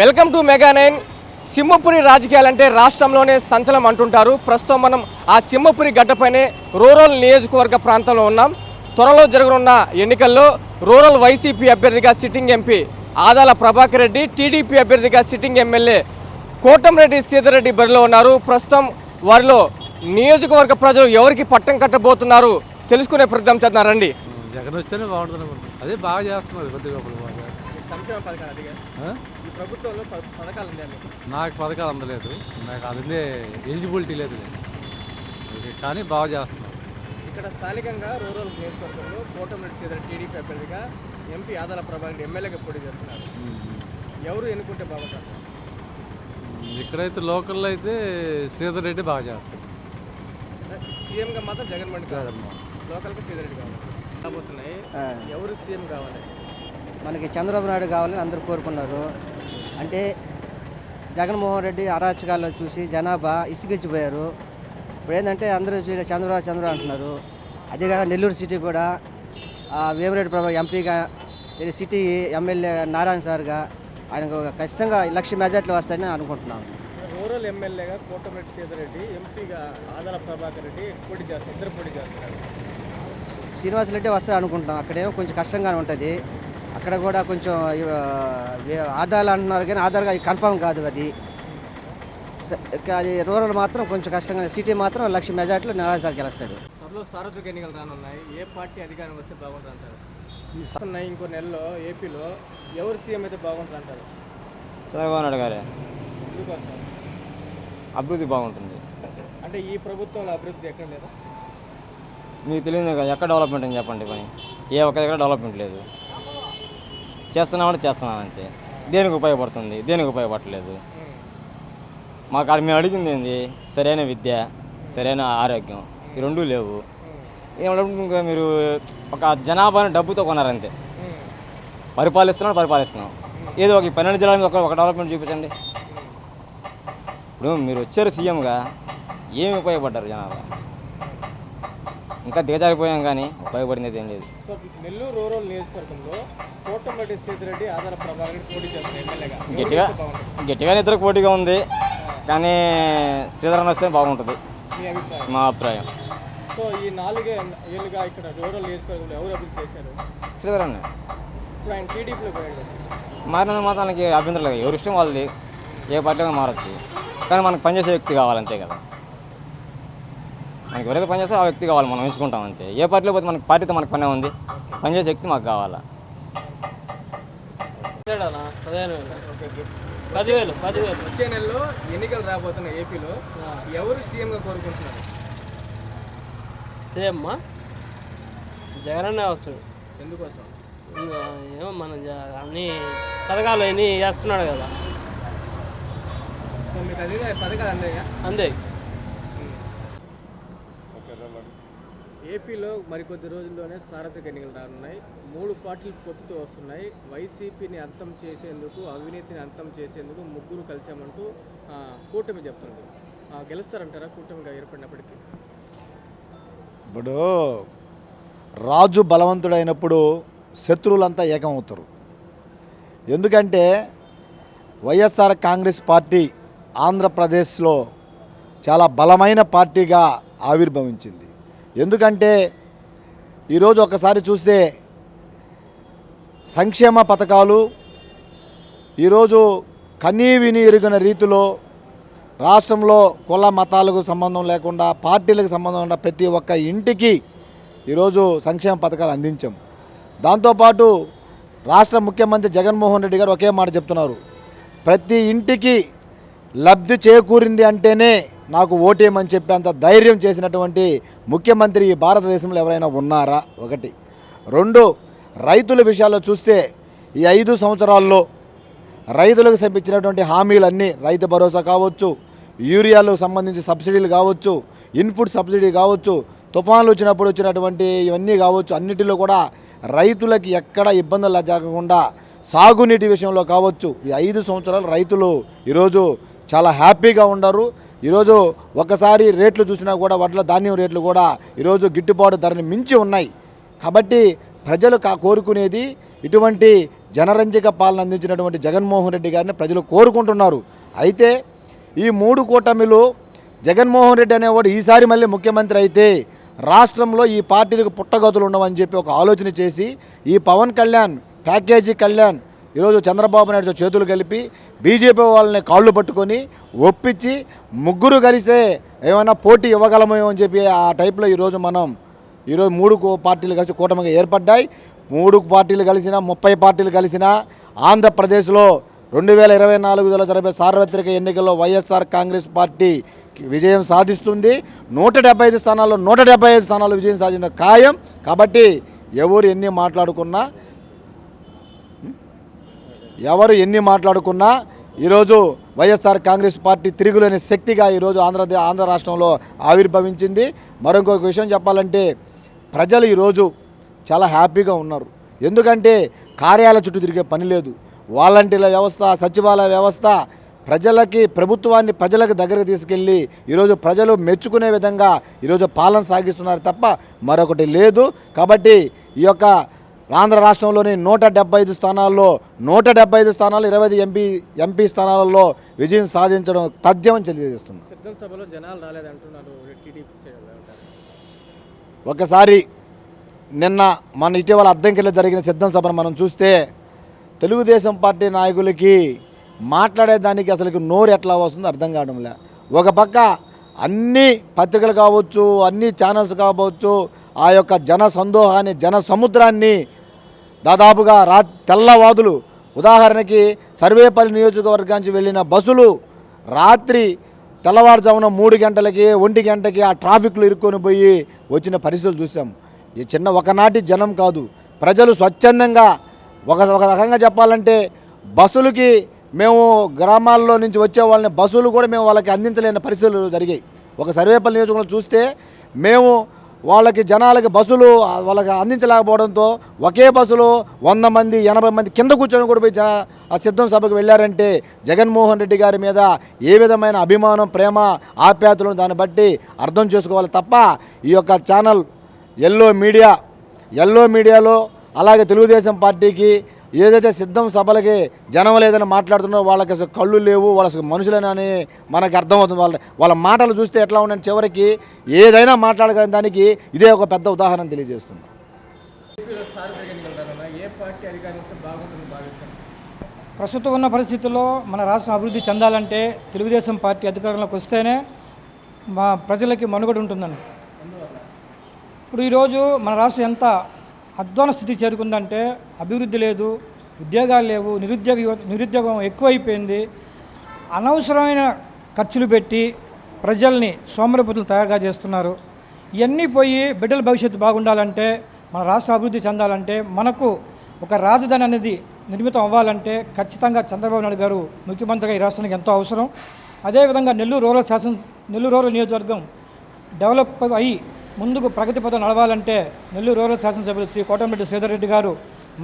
Welcome to mega 9. Simhapuri రాజకీయాలంటే రాష్ట్రంలోనే సంచలనం అంటుంటారు. ప్రస్తుతం మనం ఆ సింహపురి గడ్డపైనే రూరల్ నియోజకవర్గ ప్రాంతంలో ఉన్నాం. త్వరలో జరగనున్న ఎన్నికల్లో రూరల్ వైసీపీ అభ్యర్థిగా sitting MP Adala Prabhakar Reddy, TDP అభ్యర్థిగా సిట్టింగ్ ఎమ్మెల్యే కోటంరెడ్డి సీతారెడ్డి బరిలో ఉన్నారు. ప్రస్తుతం వారిలో నియోజకవర్గ ప్రజలు ఎవరికి పట్టం కట్టబోతున్నారు తెలుసుకునే ప్రయత్నం చేస్తున్నారండి. జగన్ వస్తేనే బాగుంటుంది అనుకుంటున్నాను. అదే బాగా చేస్తున్నారు కొద్దిగా సంక్షేమ పథకాలు ఈ ప్రభుత్వంలో పథకాలు నాకు పథకాలు అందలేదు, నాకు అది ఎలిజిబిలిటీ లేదు కానీ బాగా చేస్తున్నారు. ఇక్కడ స్థానికంగా రూరల్ నియోజకవర్గంలో కోటంరెడ్డి సీతారెడ్డి టీడీపీ అభ్యర్థిగా, ఎంపీ ఆదాల ప్రభాకర్ ఎమ్మెల్యేగా పోటీ చేస్తున్నారు. ఎవరు ఎన్నుకుంటే బాగుంటారు? ఇక్కడైతే లోకల్లో అయితే శ్రీధర్ రెడ్డి బాగా చేస్తారు. సీఎంగా మాత్రం జగన్మోహన్ లోకల్గా సీతారెడ్డి కావాలి కాబోతున్నాయి. ఎవరు సీఎం కావాలి? మనకి చంద్రబాబు నాయుడు కావాలని అందరూ కోరుకున్నారు. అంటే జగన్మోహన్ రెడ్డి అరాచకాల్లో చూసి జనాభా ఇసుకిచ్చిపోయారు. ఇప్పుడు ఏంటంటే అందరూ చూసి చంద్రబాబు అంటున్నారు. అదేకాక నెల్లూరు సిటీ కూడా వేమిరెడ్డి ప్రభాకర్ ఎంపీగా, సిటీ ఎమ్మెల్యే నారాయణ సార్గా ఆయనకు ఖచ్చితంగా 1,00,000 మెజార్టీలు వస్తాయని అనుకుంటున్నాను. రూరల్ ఎమ్మెల్యేగా కోటంరెడ్డి సీతారెడ్డి, ఎంపీగా ఆదాల ప్రభాకర్ రెడ్డి పోటీ చేస్తారు, ఇద్దరు పోటీ చేస్తారు. శ్రీనివాస్ రెడ్డి వస్తాడు అనుకుంటున్నాం. అక్కడేమో కొంచెం కష్టంగానే ఉంటుంది. అక్కడ కూడా కొంచెం ఆధారాలు అంటున్నారు కానీ ఆధార్గా కన్ఫామ్ కాదు. అది రూరల్ మాత్రం కొంచెం కష్టంగా, సిటీ మాత్రం 1,00,000 మెజార్టీలో నారాయణ సార్ గెలుస్తాడు. త్వరలో సార్వత్రిక ఎన్నికలు రానున్నాయి. ఏ పార్టీ అధికారం వస్తే బాగుంటుంది అంటారు? ఇంకో నెలలో ఏపీలో ఎవరు సీఎం అయితే బాగుంటుంది అంటారు? చంద్రబాబు నాయుడు గారే. ఎందుకోసం? అభివృద్ధి బాగుంటుంది. అంటే ఈ ప్రభుత్వంలో అభివృద్ధి ఎక్కడ లేదా? మీకు తెలియదు కదా, ఎక్కడ డెవలప్మెంట్ అని చెప్పండి. పని ఏ ఒక్క దగ్గర డెవలప్మెంట్ లేదు. చేస్తున్నామంటే చేస్తున్నాం అంతే. దేనికి ఉపయోగపడుతుంది? దేనికి ఉపయోగపడలేదు. మాకు మేము అడిగింది ఏంది? సరైన విద్య, సరైన ఆరోగ్యం, ఈ రెండూ లేవు. ఏమంటే మీరు ఒక జనాభాని డబ్బుతో కొన్నారంతే. పరిపాలిస్తున్నాం. ఏదో ఒక 12 జిల్లాల మీద ఒక డెవలప్మెంట్ చూపించండి. ఇప్పుడు మీరు వచ్చారు సీఎంగా, ఏమి ఉపయోగపడ్డారు జనాభా? ఇంకా దిగజారిపోయాం కానీ ఉపయోగపడింది ఏం లేదు. సో నెల్లూరు రూరల్ నియోజకవర్గంలో కోటంరెడ్డి సీతారెడ్డి, ఆదాల ప్రభాకర్ రెడ్డి పోటీ చేస్తున్నారు ఎమ్మెల్యేగా. గట్టిగా ఇద్దరు పోటీగా ఉంది కానీ శ్రీధరన్ వస్తే బాగుంటుంది మీ అభిప్రాయం? మా అభిప్రాయం. సో ఈ 4 ఏళ్ళుగా ఇక్కడ రూరల్ నియోజకవర్గంలో ఎవరు అభివృద్ధి చేశారు? శ్రీధరన్. ఇప్పుడు ఆయన టీడీపీలో పోయాడు. మారిన మాత్రానికి అభ్యంతరం లేదు. ఎవరి ఇష్టం వాళ్ళది, ఏ పార్టీగా మారచ్చు. కానీ మనకు పనిచేసే వ్యక్తి కావాలంతే కదా. మనకి ఎవరైతే పనిచేస్తే ఆ వ్యక్తి కావాలి, మనం ఎంచుకుంటాం అంతే. ఏ పార్టీలో పోతే మనకి పార్టీతో మనకు పనే ఉంది, పనిచేసే వ్యక్తి మాకు కావాలా. 10,000 వచ్చే నెలలో ఎన్నికలు రాబోతున్న ఏపీలో ఎవరు సీఎంగా కోరుకుంటున్నారు? సీఎం జగన్ అనే వస్తాడు. ఎందుకోసం? ఏమో మన అన్ని పథకాలు అన్నీ చేస్తున్నాడు కదా. సో మీకు అది పథకాలు అందాయా? అంతే. ఏపీలో మరికొద్ది రోజుల్లోనే సార్వత్రిక ఎన్నికలు రానున్నాయి. 3 పార్టీలు పొత్తుతో వస్తున్నాయి. వైసీపీని అంతం చేసేందుకు, అవినీతిని అంతం చేసేందుకు 3 కలిసామంటూ కూటమి చెప్తుంది. గెలుస్తారంటారా కూటమిగా ఏర్పడినప్పటికీ? ఇప్పుడు రాజు బలవంతుడైనప్పుడు శత్రువులంతా ఏకమవుతారు. ఎందుకంటే వైఎస్ఆర్ కాంగ్రెస్ పార్టీ ఆంధ్రప్రదేశ్లో చాలా బలమైన పార్టీగా ఆవిర్భవించింది. ఎందుకంటే ఈరోజు ఒకసారి చూస్తే సంక్షేమ పథకాలు ఈరోజు కనీవిని ఎరుగిన రీతిలో రాష్ట్రంలో కుల మతాలకు సంబంధం లేకుండా, పార్టీలకు సంబంధం లేకుండా ప్రతి ఒక్క ఇంటికి ఈరోజు సంక్షేమ పథకాలు అందించాం. దాంతోపాటు రాష్ట్ర ముఖ్యమంత్రి జగన్మోహన్ రెడ్డి గారు ఒకే మాట చెప్తున్నారు, ప్రతి ఇంటికి లబ్ధి చేకూరింది అంటేనే నాకు ఓటేయమని చెప్పేంత ధైర్యం చేసినటువంటి ముఖ్యమంత్రి ఈ భారతదేశంలో ఎవరైనా ఉన్నారా? 1. 2, రైతుల విషయాల్లో చూస్తే ఈ 5 సంవత్సరాల్లో రైతులకు సంపించినటువంటి హామీలన్నీ, రైతు భరోసా కావచ్చు, యూరియాలకు సంబంధించి సబ్సిడీలు కావచ్చు, ఇన్పుట్ సబ్సిడీ కావచ్చు, తుఫాన్లు వచ్చినప్పుడు వచ్చినటువంటి ఇవన్నీ కావచ్చు, అన్నిటిలో కూడా రైతులకి ఎక్కడ ఇబ్బందులు జరగకుండా సాగునీటి విషయంలో కావచ్చు, ఈ 5 సంవత్సరాలు రైతులు ఈరోజు చాలా హ్యాపీగా ఉన్నారు. ఈరోజు ఒకసారి రేట్లు చూసినా కూడా వడ్ల ధాన్యం రేట్లు కూడా ఈరోజు గిట్టుబాటు ధరని మించి ఉన్నాయి. కాబట్టి ప్రజలు కోరుకునేది ఇటువంటి జనరంజక పాలన అందించినటువంటి జగన్మోహన్ రెడ్డి గారిని ప్రజలు కోరుకుంటున్నారు. అయితే ఈ 3 కూటమిలు జగన్మోహన్ రెడ్డి అనేవాడు ఈసారి మళ్ళీ ముఖ్యమంత్రి అయితే రాష్ట్రంలో ఈ పార్టీలకు పుట్టగతులు ఉండవని చెప్పి ఒక ఆలోచన చేసి ఈ పవన్ కళ్యాణ్ ప్యాకేజీ కళ్యాణ్ ఈరోజు చంద్రబాబు నాయుడుతో చేతులు కలిపి బీజేపీ వాళ్ళని కాళ్ళు పట్టుకొని ఒప్పించి ముగ్గురు కలిసే ఏమైనా పోటీ ఇవ్వగలమేమో అని చెప్పి ఆ టైప్లో ఈరోజు 3 పార్టీలు కలిసి కూటమిగా ఏర్పడ్డాయి. 3 పార్టీలు కలిసినా 30 పార్టీలు కలిసినా ఆంధ్రప్రదేశ్లో 2024లో జరిగే సార్వత్రిక ఎన్నికల్లో వైఎస్ఆర్ కాంగ్రెస్ పార్టీ విజయం సాధిస్తుంది. 175 స్థానాల్లో 175 స్థానాలు విజయం సాధించిన ఖాయం. కాబట్టి ఎవరు ఎన్ని మాట్లాడుకున్నా ఈరోజు వైఎస్ఆర్ కాంగ్రెస్ పార్టీ తిరుగులేని శక్తిగా ఈరోజు ఆంధ్ర రాష్ట్రంలో ఆవిర్భవించింది. మరొక విషయం చెప్పాలంటే ప్రజలు ఈరోజు చాలా హ్యాపీగా ఉన్నారు. ఎందుకంటే కార్యాలయ చుట్టూ తిరిగే పని లేదు. వాలంటీర్ల వ్యవస్థ, సచివాలయ వ్యవస్థ ప్రభుత్వాన్ని ప్రజలకు దగ్గరకు తీసుకెళ్ళి ఈరోజు ప్రజలు మెచ్చుకునే విధంగా ఈరోజు పాలన సాగిస్తున్నారు తప్ప మరొకటి లేదు. కాబట్టి ఈ యొక్క ఆంధ్ర రాష్ట్రంలోని 175 స్థానాల్లో 175 స్థానాలు 25 ఎంపీ స్థానాలలో విజయం సాధించడం తథ్యమని తెలియజేస్తున్నారు. సిద్ధం సభలో జనాలు రాలేదంటున్నారు టీడీపీ. ఒకసారి మన ఇటీవల అద్దంకిలో జరిగిన సిద్ధం సభను మనం చూస్తే తెలుగుదేశం పార్టీ నాయకులకి మాట్లాడేదానికి అసలు నోరు ఎట్లా వస్తుందో అర్థం కావడంలే. ఒక పక్క అన్ని పత్రికలు కావచ్చు, అన్ని ఛానల్స్ కావచ్చు, ఆ యొక్క జన సందోహాన్ని, జన సముద్రాన్ని దాదాపుగా తెల్లవాదులు, ఉదాహరణకి సర్వేపల్లి నియోజకవర్గానికి వెళ్ళిన బస్సులు రాత్రి తెల్లవారుజామున 3 గంటలకి 1 గంటకి ఆ ట్రాఫిక్లో ఇరుక్కొని పోయి వచ్చిన పరిస్థితులు చూసాం. ఈ ఒకనాటి జనం కాదు, ప్రజలు స్వచ్ఛందంగా ఒక రకంగా చెప్పాలంటే బస్సులకి మేము గ్రామాల్లో నుంచి వచ్చే వాళ్ళని బస్సులు కూడా మేము వాళ్ళకి అందించలేని పరిస్థితులు జరిగాయి. ఒక సర్వేపల్లి నియోజకవర్గంలో చూస్తే మేము వాళ్ళకి జనాలకి బస్సులు వాళ్ళకి అందించలేకపోవడంతో ఒకే బస్సులో 100 మంది 80 మంది కింద కూర్చొని కూడా పోయి ఆ సిద్ధం సభకు వెళ్ళారంటే జగన్మోహన్ రెడ్డి గారి మీద ఏ విధమైన అభిమానం, ప్రేమ, ఆప్యాయతలను దాన్ని బట్టి అర్థం చేసుకోవాలి తప్ప ఈ యొక్క ఛానల్ ఎల్లో మీడియాలో అలాగే తెలుగుదేశం పార్టీకి ఏదైతే సిద్ధం సభలకి జనం లేదని మాట్లాడుతున్నారో వాళ్ళకి అసలు కళ్ళు లేవు, వాళ్ళ మనుషులేనని మనకు అర్థమవుతుంది. వాళ్ళ మాటలు చూస్తే ఎట్లా ఉండండి, చివరికి ఏదైనా మాట్లాడగలిగిన దానికి ఇదే ఒక పెద్ద ఉదాహరణ తెలియజేస్తుంది. ప్రస్తుతం ఉన్న పరిస్థితుల్లో మన రాష్ట్రం అభివృద్ధి చెందాలంటే తెలుగుదేశం పార్టీ అధికారంలోకి వస్తేనే మా ప్రజలకి మనుగడ ఉంటుందండి. ఇప్పుడు ఈరోజు మన రాష్ట్రం ఎంత అధ్వాన స్థితి చేరుకుందంటే అభివృద్ధి లేదు, ఉద్యోగాలు లేవు, నిరుద్యోగం ఎక్కువైపోయింది. అనవసరమైన ఖర్చులు పెట్టి ప్రజల్ని సోమరిపోతులు తయారుగా చేస్తున్నారు. ఇవన్నీ పోయి బిడ్డల భవిష్యత్తు బాగుండాలంటే, మన రాష్ట్ర అభివృద్ధి చెందాలంటే, మనకు ఒక రాజధాని అనేది నిర్మితం అవ్వాలంటే ఖచ్చితంగా చంద్రబాబు నాయుడు గారు ముఖ్యమంత్రిగా ఈ రాష్ట్రానికి ఎంతో అవసరం. అదేవిధంగా నెల్లూరు రూరల్ నియోజకవర్గం డెవలప్ అయ్యి ముందుకు ప్రగతి పథం నడవాలంటే నెల్లూరు రూరల్ శాసనసభ్యులు శ్రీ కోటమిరెడ్డి శ్రీధర్ రెడ్డి గారు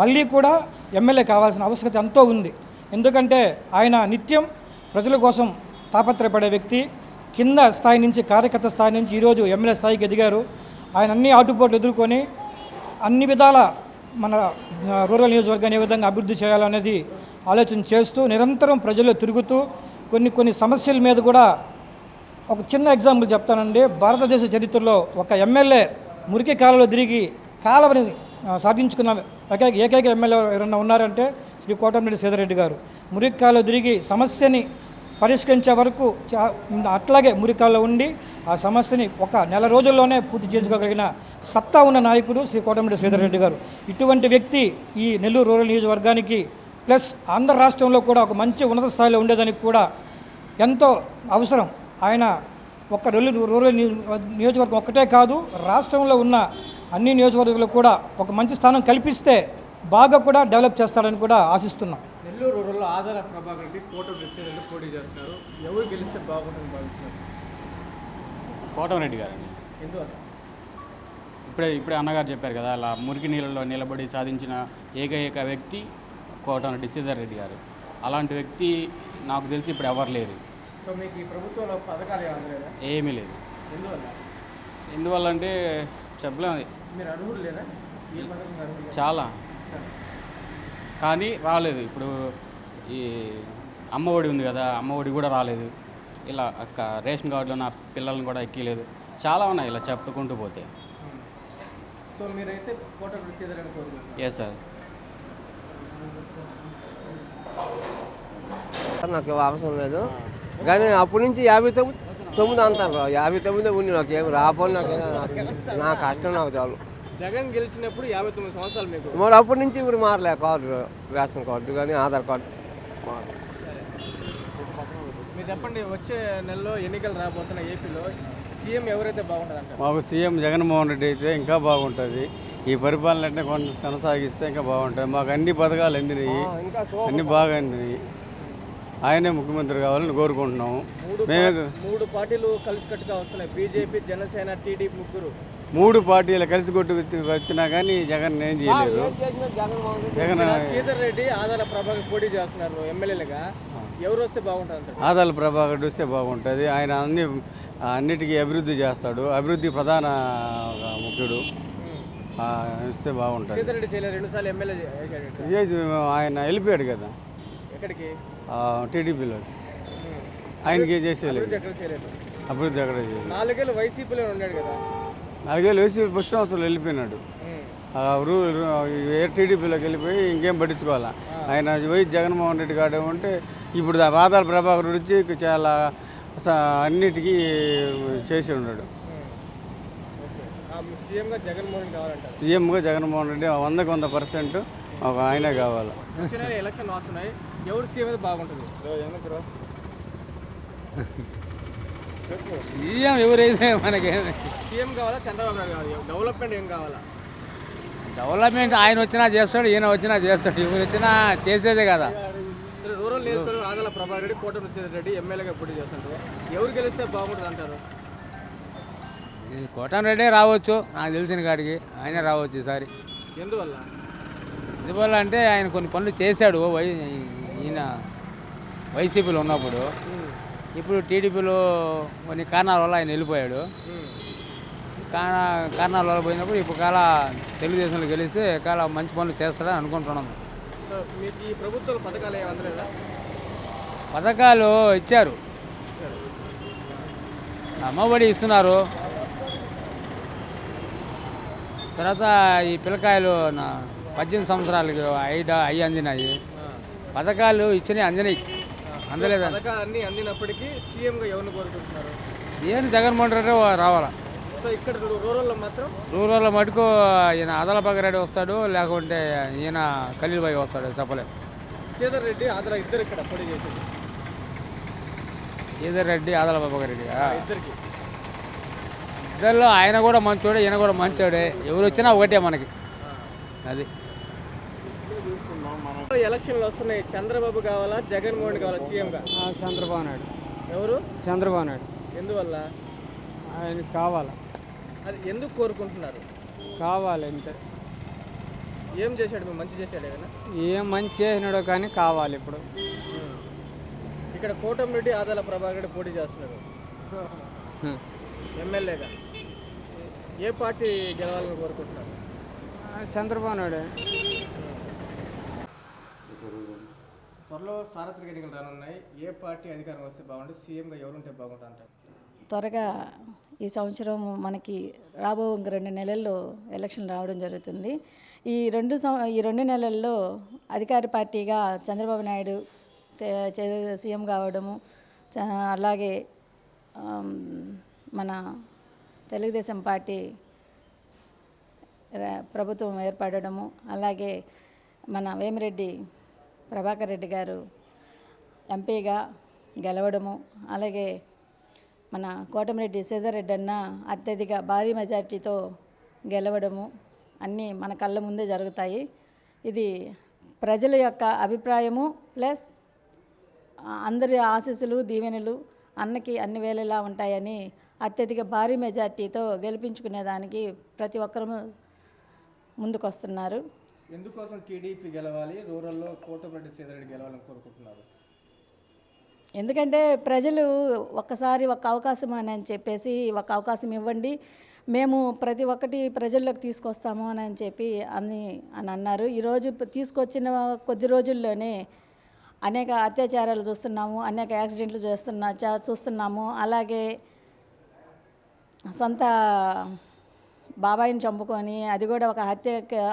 మళ్ళీ కూడా ఎమ్మెల్యే కావాల్సిన ఆవశ్యకత ఎంతో ఉంది. ఎందుకంటే ఆయన నిత్యం ప్రజల కోసం తాపత్రయపడే వ్యక్తి. కింద స్థాయి నుంచి, కార్యకర్త స్థాయి నుంచి ఈరోజు ఎమ్మెల్యే స్థాయికి ఎదిగారు. ఆయన అన్ని ఆటుపోట్లు ఎదుర్కొని అన్ని విధాల మన రూరల్ నియోజకవర్గాన్ని ఏ విధంగా అభివృద్ధి చేయాలనేది ఆలోచన చేస్తూ నిరంతరం ప్రజల్లో తిరుగుతూ కొన్ని సమస్యల మీద కూడా ఒక చిన్న ఎగ్జాంపుల్ చెప్తానండి. భారతదేశ చరిత్రలో ఒక ఎమ్మెల్యే మురికి కాలువలో తిరిగి కాలువని సాధించుకున్న ఏకైక ఎమ్మెల్యే ఎవరన్నా ఉన్నారంటే శ్రీ కోటమిరెడ్డి శ్రీధర్ రెడ్డి గారు. మురికి కాలువలో తిరిగి సమస్యని పరిష్కరించే వరకు అట్లాగే మురికి కాలువలో ఉండి ఆ సమస్యని ఒక నెల రోజుల్లోనే పూర్తి చేసుకోగలిగిన సత్తా ఉన్న నాయకుడు శ్రీ కోటమిరెడ్డి శ్రీధర్ రెడ్డి గారు. ఇటువంటి వ్యక్తి ఈ నెల్లూరు రూరల్ నియోజకవర్గానికి ప్లస్ ఆంధ్ర రాష్ట్రంలో కూడా ఒక మంచి ఉన్నత స్థాయిలో ఉండేదానికి కూడా ఎంతో అవసరం. ఆయన ఒక్క రూరల్ నియోజకవర్గం ఒక్కటే కాదు, రాష్ట్రంలో ఉన్న అన్ని నియోజకవర్గాలకు కూడా ఒక మంచి స్థానం కల్పిస్తే బాగా కూడా డెవలప్ చేస్తాడని కూడా ఆశిస్తున్నాం. నెల్లూరు రూరల్లో ఆధార ప్రభాకర్ రెడ్డి పోటీ చేస్తున్నారు. ఎవరు గెలిస్తే బాగుంటుంది భావిస్తున్నారు? కోటమిరెడ్డి గారండి. ఎందువల్ల? ఇప్పుడే అన్నగారు చెప్పారు కదా, అలా మురికి నీళ్ళలో నిలబడి సాధించిన ఏకైక వ్యక్తి కోటమిరెడ్డి శ్రీధర్ రెడ్డి గారు. అలాంటి వ్యక్తి నాకు తెలిసి ఇప్పుడు ఎవరు లేరు. సో మీకు ఈ ప్రభుత్వంలో పథకాలు ఏమన్నా? ఏమీ లేదు. ఎందువల్ల అంటే చెప్పలేము. మీరు అర్హులు లేదా? చాలా కానీ రాలేదు. ఇప్పుడు ఈ అమ్మఒడి ఉంది కదా, అమ్మఒడి కూడా రాలేదు. ఇలా రేషన్ కార్డులో నా పిల్లల్ని కూడా ఎక్కలేదు. చాలా ఉన్నాయి ఇలా చెప్పుకుంటూ పోతే. సో మీరైతే కోటమిరెడ్డి శ్రీధర్ రెడ్డి కోరుకుంటున్నారు. Yes sir. నాకు అవసరం లేదు, కానీ అప్పటి నుంచి 59 అంటారు. 59 ఉంది, నాకేం రాపోని నా కష్టం నాకు చాలు. జగన్ గెలిచినప్పుడు 59 సంవత్సరాలు మీకు. మరి అప్పటి నుంచి ఇప్పుడు మారలే కార్డు, రేషన్ కార్డు కానీ ఆధార్ కార్డు. మీరు చెప్పండి, వచ్చే నెలలో ఎన్నికలు రాబోతున్న ఏపీలో సీఎం ఎవరైతే బాగుంటుంది అంటారు? మాకు సీఎం జగన్మోహన్ రెడ్డి అయితే ఇంకా బాగుంటుంది. ఈ పరిపాలన అంటే కొనసాగిస్తే ఇంకా బాగుంటుంది. మాకు అన్ని పథకాలు అందినాయి, అన్ని బాగా అందినాయి. ఆయనే ముఖ్యమంత్రి కావాలని కోరుకుంటున్నాము. మూడు పార్టీలు కలిసికట్టుగా వస్తున్నాయి, బీజేపీ, జనసేన, టీడీపీ, ముగ్గురు. 3 పార్టీలు కలిసి కొట్టు వచ్చినా కానీ జగన్ ఏం చేయలేదు. జగన్ శ్రీధర్ రెడ్డి, ఆదాల ప్రభాకర్ పోటీ చేస్తున్నారు ఎమ్మెల్యేలుగా. ఎవరు వస్తే బాగుంటుంది అంటారు? ఆదాల ప్రభాకర్ వస్తే బాగుంటుంది. ఆయన అన్నిటికీ అభివృద్ధి చేస్తాడు. అభివృద్ధి ప్రధాన ముఖ్యుడు. ఇస్తే బాగుంటుంది. శ్రీధర్ రెడ్డి చేయలేదు, 2 సార్లు ఎమ్మెల్యే. ఆయన వెళ్ళిపోయాడు కదా ఎక్కడికి? టీడీపీలో. ఆయనకి ఏం చేసేయలేదు. ఎక్కడ చేయలేదు. అభివృద్ధి ఎక్కడ చేయలేదు. 4 ఏళ్ళు వైసీపీలో ఉన్నాడు కదా. 4 ఏళ్ళు వేసి ఫస్ట్ సంవత్సరాలు వెళ్ళిపోయినాడు. టీడీపీలోకి వెళ్ళిపోయి ఇంకేం పట్టించుకోవాలా. ఆయన వైఎస్ జగన్మోహన్ రెడ్డి కాడ ఉంటే ఇప్పుడు ఆదాల ప్రభాకర్ వచ్చి చాలా అన్నిటికీ చేసి ఉన్నాడు. సీఎంగా జగన్మోహన్ కావాలంటారు? సీఎంగా జగన్మోహన్ రెడ్డి 100% ఆయనే కావాలి. ఎలక్షన్ వస్తున్నాయి, ఎవరు సీఎం అయితే బాగుంటుంది? సీఎం ఎవరైతే మనకి సీఎం కావాలా, చంద్రబాబు నాయుడు కావాలి? డెవలప్మెంట్ ఏం కావాలా? డెవలప్మెంట్ ఆయన వచ్చినా చేస్తాడు, ఈయన వచ్చినా చేస్తాడు. ఎవరు వచ్చినా చేసేదే కదా. రూరల్ నియోజకవర్గం ఆదాల ప్రభాకర్ రెడ్డి, కోటమిరెడ్డి శ్రీధర్ రెడ్డి ఎమ్మెల్యేగా పోటీ చేస్తుంటారు. ఎవరు గెలిస్తే బాగుంటుంది అంటారు? కోటమిరెడ్డి రావచ్చు, నాకు తెలిసిన కాడికి ఆయనే రావచ్చు ఈసారి. ఎందువల్ల? ఎందువల్ల అంటే ఆయన కొన్ని పనులు చేశాడు ఈయన వైసీపీలో ఉన్నప్పుడు. ఇప్పుడు టీడీపీలో కొన్ని కారణాల వల్ల ఆయన వెళ్ళిపోయాడు. కారణాల వల్ల పోయినప్పుడు ఇప్పుడు కాల తెలుగుదేశంలో గెలిస్తే కాల మంచి పనులు చేస్తాడని అనుకుంటున్నాం. సో మీకు ఈ ప్రభుత్వం పథకాలు ఏమి అందలేదా? పథకాలు ఇచ్చారు, అమ్మఒడి ఇస్తున్నారు. తర్వాత ఈ పిల్లకాయలు 18 సంవత్సరాలకి అవి అందినాయి. పథకాలు ఇచ్చినాయి, అందినాయి. అందలేదా? పథకాలన్నీ అందినప్పటికీ సీఎంగా ఎవరిని కోరుకుంటున్నారు? ఏం జగన్మోహన్ రెడ్డి రావాలా. సో ఇక్కడ రూరల్లో మాత్రం రూరల్లో మటుకు ఈయన ఆదాల ప్రభాకర్ వస్తాడు, లేకుంటే ఈయన ఖలీల్ భాయ్ వస్తాడు, చెప్పలేదు. శ్రీధర్ రెడ్డి, ఆదాల ఇద్దరు ఇక్కడ పోటీ చేసేది. శ్రీధర్ రెడ్డి, ఆదాల ప్రభాకర్ రెడ్డి ఇద్దరికి. ఇద్దరిలో ఆయన కూడా మంచోడే, ఈయన కూడా మంచోడే. ఎవరు వచ్చినా ఒకటే మనకి. అది ఎలక్షన్లు వస్తున్నాయి, చంద్రబాబు కావాలా, జగన్మోహన్ కావాలా సీఎంగా? చంద్రబాబు నాయుడు. ఎవరు? చంద్రబాబు నాయుడు. ఎందువల్ల? ఆయనకి కావాలి. అది ఎందుకు కోరుకుంటున్నారు? కావాలి అంతే. ఏం చేశాడు? మేము మంచి చేశాడు ఏమైనా? ఏం మంచి చేసినాడో కానీ కావాలి. ఇప్పుడు ఇక్కడ కోటమిరెడ్డి, ఆదాల ప్రభాకర్ రెడ్డి పోటీ చేస్తున్నారు ఎమ్మెల్యేగా. ఏ పార్టీ గెలవాలని కోరుకుంటున్నారు? చంద్రబాబు నాయుడు. త్వరలో సార్వత్రిక ఎన్నికలు రానున్నాయి. ఏ పార్టీ అధికారం వస్తే బాగుంటుంది, సీఎంగా ఎవరుంటే బాగుంటుంది అంటారు? త్వరగా ఈ సంవత్సరం మనకి రాబో 2 నెలల్లో ఎలక్షన్ రావడం జరుగుతుంది. ఈ 2 నెలల్లో అధికార పార్టీగా చంద్రబాబు నాయుడు సీఎం కావడము, అలాగే మన తెలుగుదేశం పార్టీ ప్రభుత్వం ఏర్పడము, అలాగే మన వేమిరెడ్డి ప్రభాకర్ రెడ్డి గారు ఎంపీగా గెలవడము, అలాగే మన కోటమిరెడ్డి శ్రీధర్ రెడ్డి అన్న అత్యధిక భారీ మెజార్టీతో గెలవడము అన్నీ మన కళ్ళ ముందే జరుగుతాయి. ఇది ప్రజల యొక్క అభిప్రాయము ప్లస్ అందరి ఆశీస్సులు, దీవెనలు అన్నకి అన్ని వేళలా ఉంటాయని అత్యధిక భారీ మెజార్టీతో గెలిపించుకునేదానికి ప్రతి ఒక్కరూ ముందుకొస్తున్నారు. ఎందుకోసం టీడీపీ గెలవాలి, రూరల్లో కోటమిరెడ్డి శ్రీధర్ రెడ్డి గెలవాలని కోరుకుంటున్నారు? ఎందుకంటే ప్రజలు ఒక్కసారి ఒక అవకాశం అని చెప్పేసి ఒక అవకాశం ఇవ్వండి, మేము ప్రతి ఒక్కటి ప్రజల్లోకి తీసుకొస్తాము అని చెప్పి అని అన్నారు. ఈరోజు తీసుకొచ్చిన కొద్ది రోజుల్లోనే అనేక అత్యాచారాలు చూస్తున్నాము, అనేక యాక్సిడెంట్లు చూస్తున్నాము. అలాగే సొంత బాబాయిని చంపుకొని అది కూడా ఒక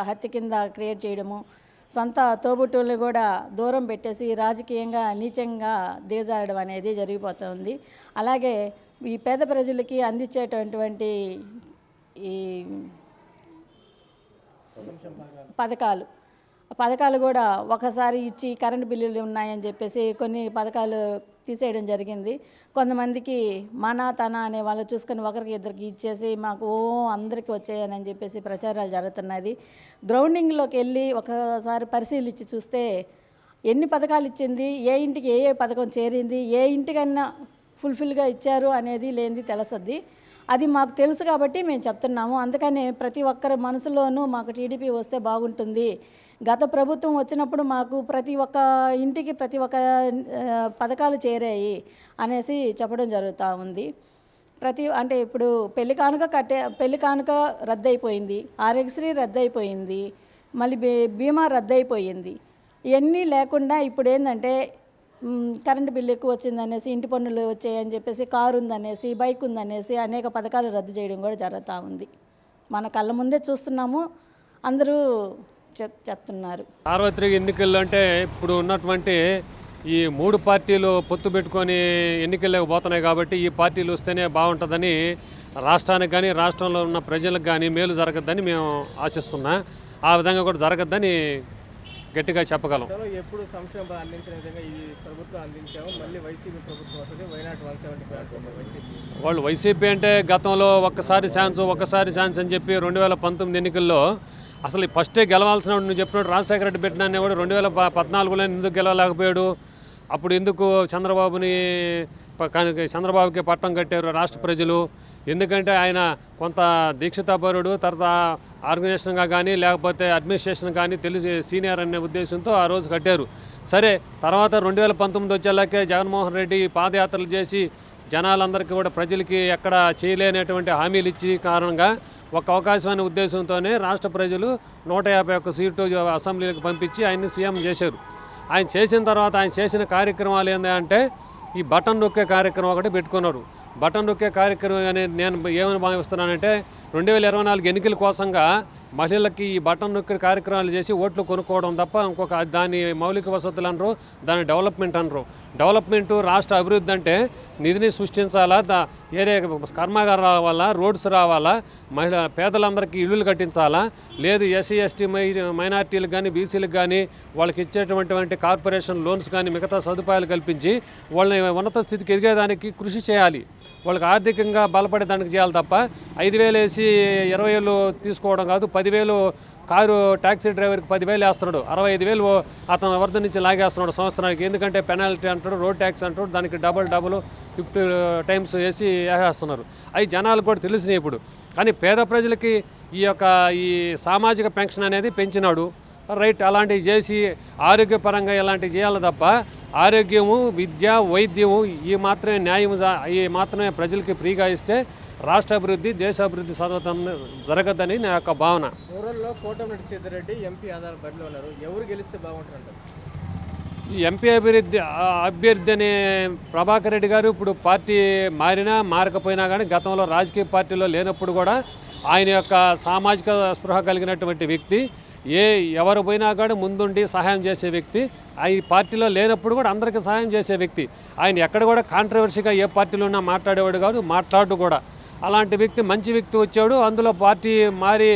హత్య కింద క్రియేట్ చేయడము, సొంత తోబుట్టువుల్ని కూడా దూరం పెట్టేసి రాజకీయంగా నీచంగా దిగజారడం అనేది జరిగిపోతుంది. అలాగే ఈ పేద ప్రజలకి అందించేటటువంటి ఈ పథకాలు కూడా ఒకసారి ఇచ్చి కరెంటు బిల్లులు ఉన్నాయని చెప్పేసి కొన్ని పథకాలు తీసేయడం జరిగింది. కొంతమందికి తన అనే వాళ్ళు చూసుకొని ఒకరికి ఇద్దరికి ఇచ్చేసి మాకు అందరికీ వచ్చాయని చెప్పేసి ప్రచారాలు జరుగుతున్నది. గ్రౌండింగ్లోకి వెళ్ళి ఒకసారి పరిశీలించి చూస్తే ఎన్ని పథకాలు ఇచ్చింది, ఏ ఇంటికి ఏ పథకం చేరింది, ఏ ఇంటికన్నా ఫుల్ఫిల్గా ఇచ్చారు అనేది లేనిది తెలుస్తుంది. అది మాకు తెలుసు కాబట్టి మేము చెప్తున్నాము. అందుకనే ప్రతి ఒక్కరి మనసులోనూ మాకు టీడీపీ వస్తే బాగుంటుంది, గత ప్రభుత్వం వచ్చినప్పుడు మాకు ప్రతి ఒక్క ఇంటికి ప్రతి ఒక్క పథకాలు చేరాయి అనేసి చెప్పడం జరుగుతూ ఉంది. అంటే ఇప్పుడు పెళ్లి కానుక రద్దయిపోయింది, ఆరోగ్యశ్రీ రద్దయిపోయింది, మళ్ళీ బీమా రద్దయిపోయింది. ఇవన్నీ లేకుండా ఇప్పుడు ఏంటంటే కరెంటు బిల్లు ఎక్కువ వచ్చిందనేసి, ఇంటి పన్నులు వచ్చాయని చెప్పేసి, కారు ఉందనేసి, బైక్ ఉందనేసి అనేక పథకాలు రద్దు చేయడం కూడా జరుగుతూ ఉంది. మన కళ్ళ ముందే చూస్తున్నాము, అందరూ చెప్తున్నారు. సార్వత్రిక ఎన్నికల్లో అంటే ఇప్పుడు ఉన్నటువంటి ఈ 3 పార్టీలు పొత్తు పెట్టుకొని ఎన్నికల్లోకి పోతున్నాయి కాబట్టి ఈ పార్టీలు వస్తేనే బాగుంటుందని రాష్ట్రానికి కానీ రాష్ట్రంలో ఉన్న ప్రజలకు కానీ మేలు జరగద్దని మేము ఆశిస్తున్నాం. ఆ విధంగా కూడా జరగద్దని గట్టిగా చెప్పగలం. ఎప్పుడు సంక్షేమ అందించిన విధంగా ఈ ప్రభుత్వం అందించాము, మళ్ళీ వైసీపీ ప్రభుత్వం వస్తుంది, వైనాట్ 175 వాళ్ళు వైసీపీ అంటే గతంలో ఒక్కసారి ఛాన్స్ అని చెప్పి 2019 ఎన్నికల్లో అసలు ఫస్టే గెలవాల్సిన నువ్వు చెప్పినట్టు రాజశేఖర రెడ్డి పెట్టినా కూడా 2014లో ఎందుకు గెలవలేకపోయాడు? అప్పుడు ఎందుకు చంద్రబాబుకి పట్టం కట్టారు రాష్ట్ర ప్రజలు? ఎందుకంటే ఆయన కొంత దీక్షితాపరుడు, తర్వాత ఆర్గనైజేషన్గా కానీ లేకపోతే అడ్మినిస్ట్రేషన్ కానీ తెలిసి సీనియర్ అనే ఉద్దేశంతో ఆ రోజు కట్టారు. సరే, తర్వాత 2019 వచ్చేలాకే జగన్మోహన్ రెడ్డి పాదయాత్రలు చేసి జనాలందరికీ కూడా ప్రజలకి ఎక్కడ చేయలేనటువంటి హామీలు ఇచ్చి కారణంగా ఒక అవకాశం అనే ఉద్దేశంతోనే రాష్ట్ర ప్రజలు 151 సీటు అసెంబ్లీలకు పంపించి ఆయన్ని సీఎం చేశారు. ఆయన చేసిన తర్వాత ఆయన చేసిన కార్యక్రమాలు ఏంటంటే ఈ బటన్ నొక్కే కార్యక్రమం ఒకటి పెట్టుకున్నారు. బటన్ నొక్కే కార్యక్రమం అనేది నేను ఏమని భావిస్తున్నానంటే 2024 ఎన్నికల కోసంగా మహిళలకి ఈ బటన్ నొక్కే కార్యక్రమాలు చేసి ఓట్లు కొనుక్కోవడం తప్ప ఇంకొక దాని మౌలిక వసతులు అనరు, దాని డెవలప్మెంట్ అనరు. డెవలప్మెంట్ రాష్ట్ర అభివృద్ధి అంటే నిధిని సృష్టించాలా, ఏరియా కర్మాగారం రావాలా, రోడ్స్ రావాలా, పేదలందరికీ ఇళ్ళు కట్టించాలా, లేదు ఎస్సీ ఎస్టీ మైనార్టీలకు కానీ బీసీలకు కానీ వాళ్ళకి ఇచ్చేటువంటి కార్పొరేషన్ లోన్స్ కానీ మిగతా సదుపాయాలు కల్పించి వాళ్ళని ఉన్నత స్థితికి ఎదిగేదానికి కృషి చేయాలి. వాళ్ళకి ఆర్థికంగా బలపడేదానికి చేయాలి తప్ప 5,000 వేసి 20,000 తీసుకోవడం కాదు. 10,000 కారు ట్యాక్సీ డ్రైవర్కి 10,000 వేస్తున్నాడు, 65,000 అతని వద్ద నుంచి లాగేస్తున్నాడు సంవత్సరానికి. ఎందుకంటే పెనాల్టీ అంటాడు, రోడ్ ట్యాక్స్ అంటాడు, దానికి డబుల్ 50 టైమ్స్ వేసి వేసేస్తున్నారు. అవి జనాలకు కూడా తెలిసినాయి ఇప్పుడు. కానీ పేద ప్రజలకి ఈ సామాజిక పెన్షన్ అనేది పెంచినాడు, రైట్. అలాంటివి చేసి ఆరోగ్యపరంగా ఇలాంటివి చేయాలి తప్ప ఆరోగ్యము, విద్య, వైద్యము ఈ మాత్రమే న్యాయం, ఈ మాత్రమే ప్రజలకి ఫ్రీగా ఇస్తే రాష్ట్ర అభివృద్ధి, దేశ అభివృద్ధి జరగద్దని నా యొక్క భావన. రూరల్లో కోటమిరెడ్డి సీతారెడ్డి ఎంపీ ఆధార బరిలో ఉన్నారు, ఎవరు గెలిస్తే బాగుంటారంటారు? ఈ ఎంపీ అభ్యర్థి అనే ప్రభాకర్ రెడ్డి గారు ఇప్పుడు పార్టీ మారకపోయినా కానీ గతంలో రాజకీయ పార్టీలో లేనప్పుడు కూడా ఆయన యొక్క సామాజిక స్పృహ కలిగినటువంటి వ్యక్తి, ఎవరు పోయినా కూడా ముందుండి సహాయం చేసే వ్యక్తి. ఈ పార్టీలో లేనప్పుడు కూడా అందరికీ సహాయం చేసే వ్యక్తి. ఆయన ఎక్కడ కూడా కాంట్రవర్సీగా ఏ పార్టీలో ఉన్నా మాట్లాడేవాడు కాదు, మాట్లాడు కూడా. అలాంటి వ్యక్తి, మంచి వ్యక్తి వచ్చాడు. అందులో పార్టీ మారి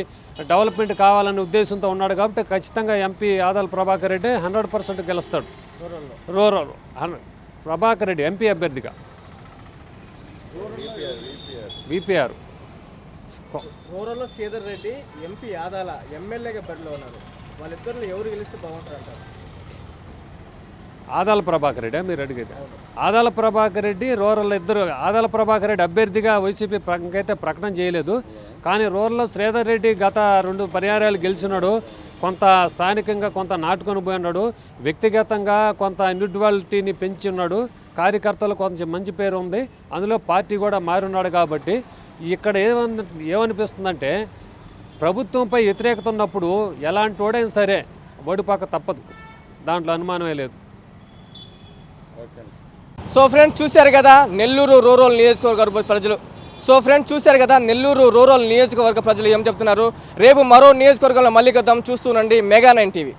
డెవలప్మెంట్ కావాలనే ఉద్దేశంతో ఉన్నాడు కాబట్టి ఖచ్చితంగా ఎంపీ ఆదాల ప్రభాకర్ రెడ్డి 100% గెలుస్తాడు. రూరల్ ప్రభాకర్ రెడ్డి ఎంపీ అభ్యర్థిగా. విపిఆర్ రూరల్లో శ్రీధర్ రెడ్డి ఎంపీ ఆదాల ఎమ్మెల్యేగా బరిలో ఉన్నారు, వాళ్ళిద్దరు ఎవరు గెలిస్తే బాగుంటారంటారు? ఆదాల ప్రభాకర్ రెడ్డి మీరు అడిగేది. ఆదాల ప్రభాకర్ రెడ్డి రూరల్ ఇద్దరు. ఆదాల ప్రభాకర్ రెడ్డి అభ్యర్థిగా వైసీపీ అయితే ప్రకటన చేయలేదు. కానీ రూరల్లో శ్రీధర్ రెడ్డి గత 2 పర్యాయాలు గెలిచినాడు. కొంత స్థానికంగా కొంత నాటుకొని పోయినాడు. వ్యక్తిగతంగా కొంత ఇండివిజువాలిటీని పెంచి ఉన్నాడు. కార్యకర్తలు కొంచెం మంచి పేరు ఉంది. అందులో పార్టీ కూడా మారున్నాడు కాబట్టి ఇక్కడ ఏమనిపిస్తుందంటే ప్రభుత్వంపై వ్యతిరేకత ఉన్నప్పుడు ఎలాంటి వాడైనా సరే ఓడిపాక తప్పదు, దాంట్లో అనుమానమే లేదు. సో ఫ్రెండ్స్ చూశారు కదా నెల్లూరు రూరల్ నియోజకవర్గ ప్రజలు. నెల్లూరు రూరల్ నియోజకవర్గ ప్రజలు ఏం చెప్తున్నారు. రేపు మరో నియోజకవర్గంలో మళ్ళీ కద్దాం. చూస్తూనండి మెగా 9 టీవీ.